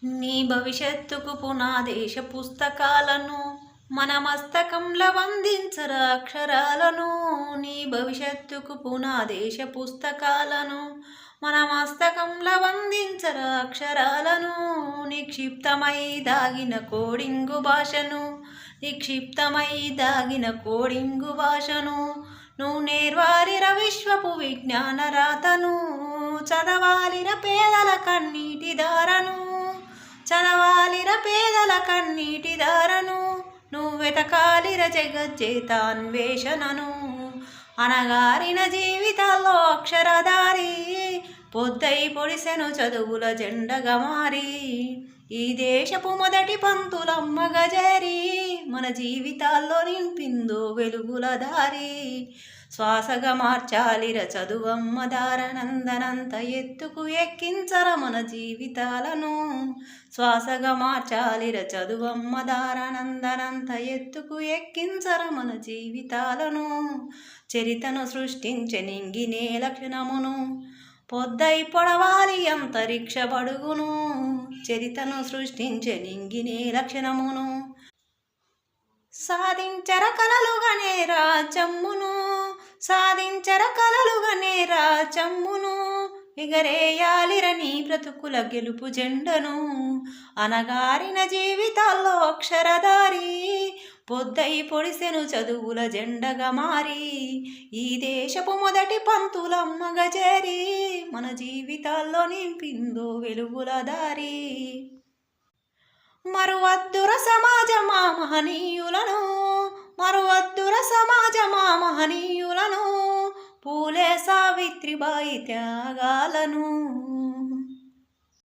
నీ భవిష్యత్తుకు పునాదేశ పుస్తకాలను మన మస్తకంలో వందించర అక్షరాలను. నీ భవిష్యత్తుకు పునాదేశ పుస్తకాలను మన మస్తకంలో వందించర అక్షరాలను. నిక్షిప్తమై దాగిన కోడింగు భాషను, నిక్షిప్తమై దాగిన కోడింగు భాషను నువ్వు నేర్వారిర విశ్వపు విజ్ఞాన రాతను. చదవాలిర పేదల కన్నీటి దారను, చదవాలిర పేదల కన్నీటి దారను. నువ్వెతకాలిర జగజ్జేతాన్వేషణను. అనగారిన జీవితాల్లో అక్షరధారి పొద్దై పొడిసెను చదువుల జెండగా మారి. ఈ దేశపు మొదటి పంతులమ్మ గజేరి మన జీవితాల్లో నింపిందో వెలుగుల దారి. శ్వాసగా మార్చాలిర చదువమ్మ దారనందనంత ఎత్తుకు ఎక్కించర మన జీవితాలను. శ్వాసగా మార్చాలిర చదువమ్మ దారనందనంత ఎత్తుకు ఎక్కించర మన జీవితాలను. చరితను సృష్టించే నింగినే లక్షణమును పొద్దై పొడవాలి అంతరిక్ష బడుగును. చరితను సృష్టించే నింగినే లక్షణమును సాధించర కలలుగనే రాజమ్మును, సాధించర కలలుగనే రాజమ్మును. ఎగరేయాలిర నీ బ్రతుకుల గెలుపు జెండను. అనగారిన జీవితాల్లో అక్షరధారి పొద్దై పొడిసెను చదువుల జెండగా మారి. ఈ దేశపు మొదటి పంతులమ్మ గజేరి మన జీవితాల్లో నింపిందో వెలుగుల దారి. మరువద్దుర సమాజమా మహనీయులను, మరువద్దుర సమాజమా మహనీయులను. పూలే సావిత్రిబాయి త్యాగాలను.